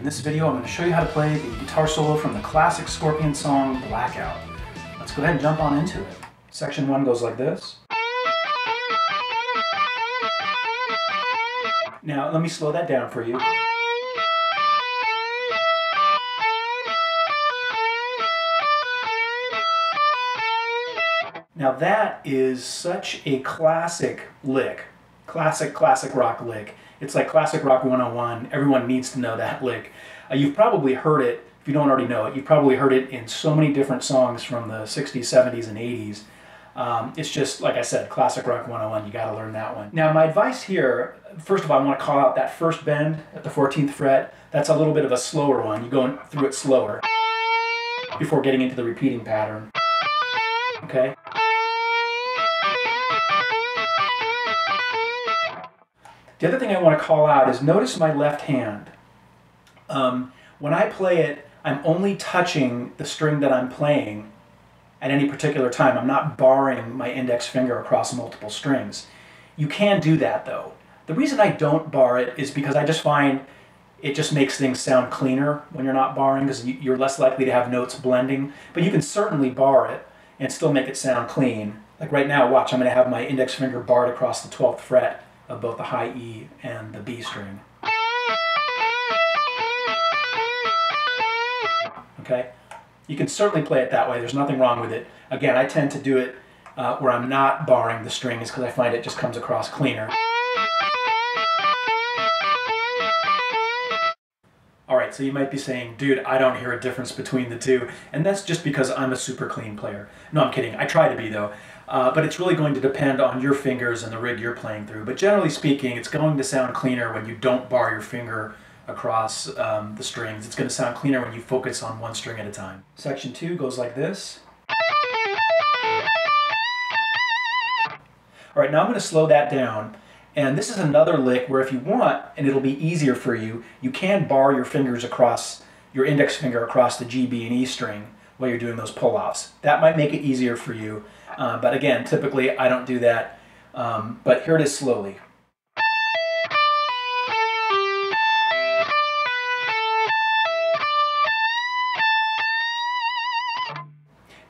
In this video, I'm going to show you how to play the guitar solo from the classic Scorpion song, Blackout. Let's go ahead and jump on into it. Section 1 goes like this. Now, let me slow that down for you. Now that is such a classic lick. Classic rock lick. It's like classic rock 101. Everyone needs to know that lick. You've probably heard it, if you don't already know it, you've probably heard it in so many different songs from the 60s, 70s, and 80s. It's just, like I said, classic rock 101. You got to learn that one. Now my advice here, first of all, I want to call out that first bend at the 14th fret. That's a little bit of a slower one. You go through it slower before getting into the repeating pattern. Okay? The other thing I want to call out is notice my left hand. When I play it, I'm only touching the string that I'm playing at any particular time. I'm not barring my index finger across multiple strings. You can do that though. The reason I don't bar it is because I just find it just makes things sound cleaner when you're not barring, because you're less likely to have notes blending. But you can certainly bar it and still make it sound clean. Like right now, watch, I'm going to have my index finger barred across the 12th fret of both the high E and the B string. Okay? You can certainly play it that way. There's nothing wrong with it. Again, I tend to do it where I'm not barring the strings because I find it just comes across cleaner. Alright, so you might be saying, dude, I don't hear a difference between the two. And that's just because I'm a super clean player. No, I'm kidding. I try to be, though. But it's really going to depend on your fingers and the rig you're playing through. But generally speaking, it's going to sound cleaner when you don't bar your finger across the strings. It's going to sound cleaner when you focus on one string at a time. Section 2 goes like this. Alright, now I'm going to slow that down. And this is another lick where if you want, and it'll be easier for you, you can bar your fingers across, your index finger across the G, B, and E string while you're doing those pull-offs. That might make it easier for you. But again, typically I don't do that. But here it is slowly.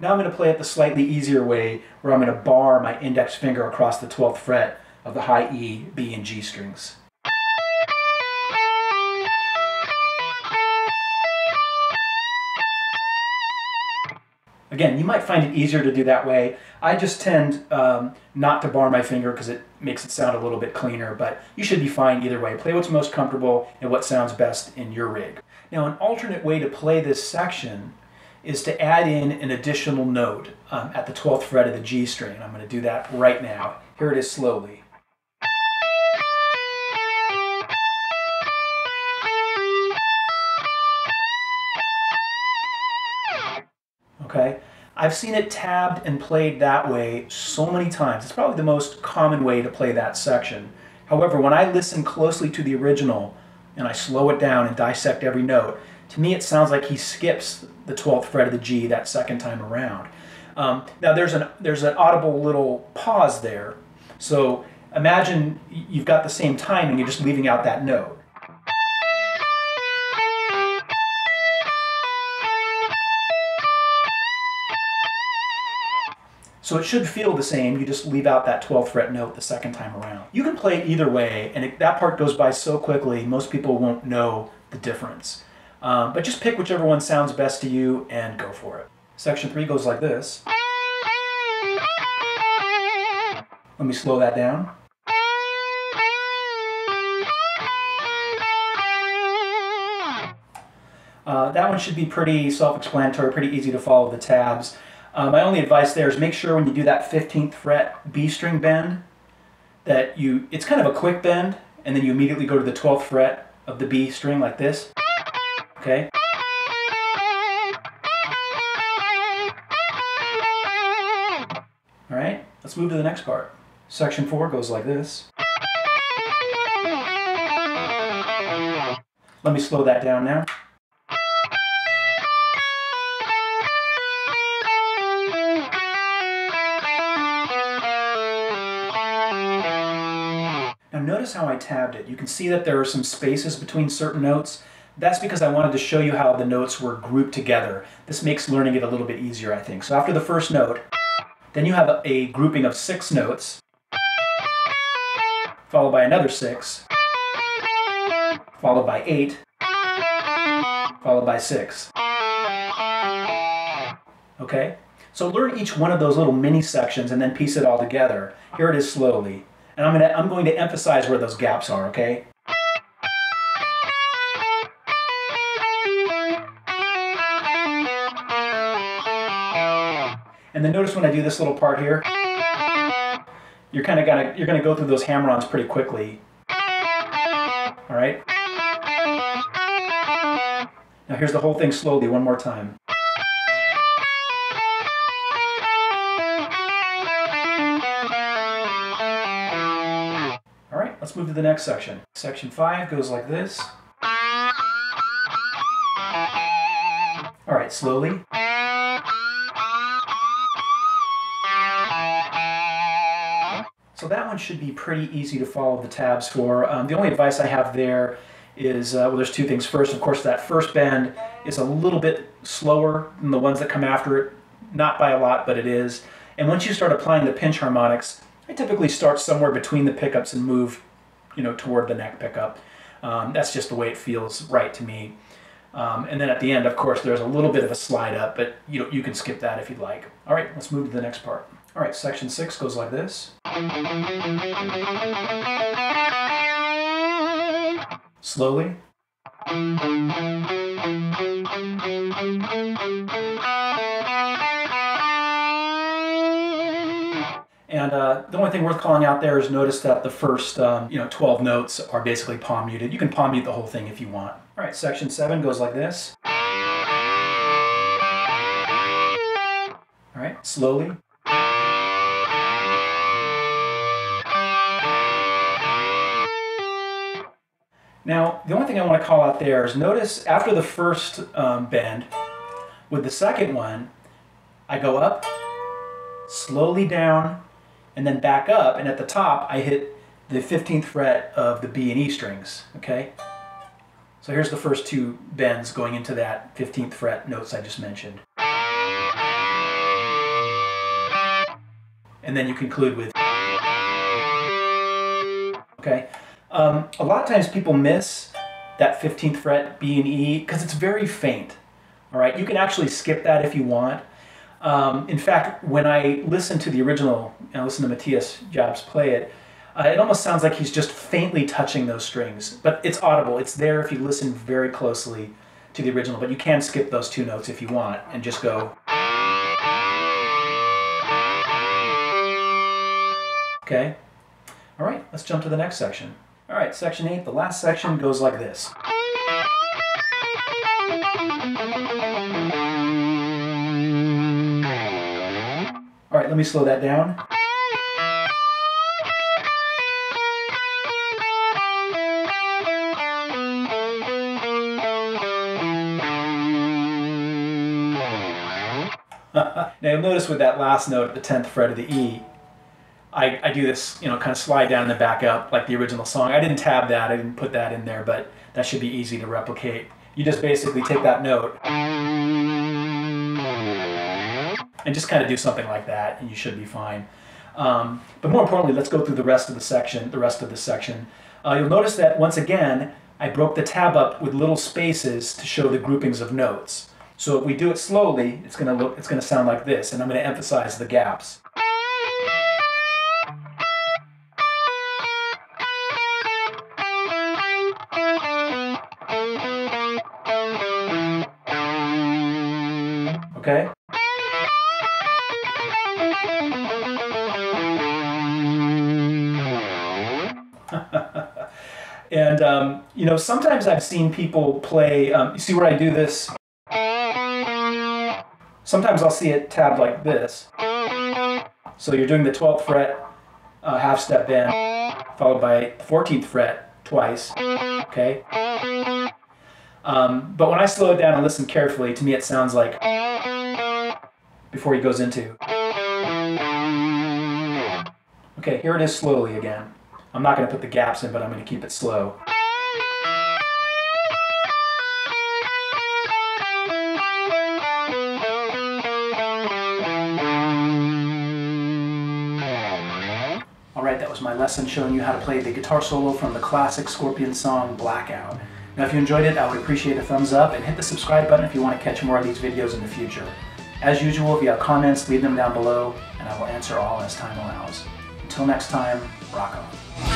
Now I'm going to play it the slightly easier way, where I'm going to bar my index finger across the 12th fret of the high E, B, and G strings. Again, you might find it easier to do that way. I just tend not to bar my finger because it makes it sound a little bit cleaner, but you should be fine either way. Play what's most comfortable and what sounds best in your rig. Now, an alternate way to play this section is to add in an additional note at the 12th fret of the G string. I'm going to do that right now. Here it is slowly. Okay? I've seen it tabbed and played that way so many times. It's probably the most common way to play that section. However, when I listen closely to the original and I slow it down and dissect every note, to me it sounds like he skips the 12th fret of the G that second time around. Now there's an audible little pause there. So imagine you've got the same time and you're just leaving out that note. So it should feel the same, you just leave out that 12th fret note the second time around. You can play it either way, and that part goes by so quickly, most people won't know the difference. But just pick whichever one sounds best to you and go for it. Section 3 goes like this. Let me slow that down. That one should be pretty self-explanatory, pretty easy to follow the tabs. My only advice there is make sure when you do that 15th fret B string bend that it's kind of a quick bend, and then you immediately go to the 12th fret of the B string like this. Okay? Alright, let's move to the next part. Section 4 goes like this. Let me slow that down now. Now notice how I tabbed it. You can see that there are some spaces between certain notes. That's because I wanted to show you how the notes were grouped together. This makes learning it a little bit easier, I think. So after the first note, then you have a grouping of 6 notes, followed by another 6, followed by 8, followed by 6. Okay? So learn each one of those little mini sections and then piece it all together. Here it is slowly. And I'm going to emphasize where those gaps are, okay? And then notice when I do this little part here, you're gonna go through those hammer-ons pretty quickly. All right? Now here's the whole thing slowly one more time. All right, let's move to the next section. Section 5 goes like this. All right, slowly. So that one should be pretty easy to follow the tabs for. The only advice I have there is, well, there's 2 things. First, of course, that first bend is a little bit slower than the ones that come after it. Not by a lot, but it is. And once you start applying the pinch harmonics, I typically start somewhere between the pickups and move, toward the neck pickup. That's just the way it feels right to me. And then at the end, of course, there's a little bit of a slide up, but you can skip that if you'd like. All right, let's move to the next part. All right, section 6 goes like this. Slowly. And the only thing worth calling out there is notice that the first 12 notes are basically palm muted. You can palm mute the whole thing if you want. All right, section 7 goes like this. All right, slowly. Now, the only thing I want to call out there is notice after the first bend, with the second one, I go up, slowly down, and then back up, and at the top I hit the 15th fret of the B and E strings, okay? So here's the first 2 bends going into that 15th fret notes I just mentioned. And then you conclude with, okay? A lot of times people miss that 15th fret B and E because it's very faint, all right? You can actually skip that if you want. In fact, when I listen to the original, and I listen to Matthias Jabs play it, it almost sounds like he's just faintly touching those strings, but it's audible. It's there if you listen very closely to the original, but you can skip those 2 notes if you want and just go. Okay? All right, let's jump to the next section. All right, section 8, the last section goes like this. All right, let me slow that down. Now you'll notice with that last note at the 10th fret of the E, I do this, kind of slide down and then back up like the original song. I didn't tab that, I didn't put that in there, but that should be easy to replicate. You just basically take that note and just kind of do something like that, and you should be fine. But more importantly, let's go through the rest of the section. You'll notice that once again, I broke the tab up with little spaces to show the groupings of notes. So if we do it slowly, it's going to sound like this, and I'm going to emphasize the gaps. Okay? And sometimes I've seen people play, you see where I do this? Sometimes I'll see it tabbed like this. So you're doing the 12th fret half step bend, followed by the 14th fret twice, okay? But when I slow it down and listen carefully, to me it sounds like before he goes into. Okay, here it is slowly again. I'm not going to put the gaps in, but I'm going to keep it slow. Alright, that was my lesson showing you how to play the guitar solo from the classic Scorpions song, Blackout. Now if you enjoyed it, I would appreciate a thumbs up, and hit the subscribe button if you want to catch more of these videos in the future. As usual, if you have comments, leave them down below, and I will answer all as time allows. Until next time, rock on.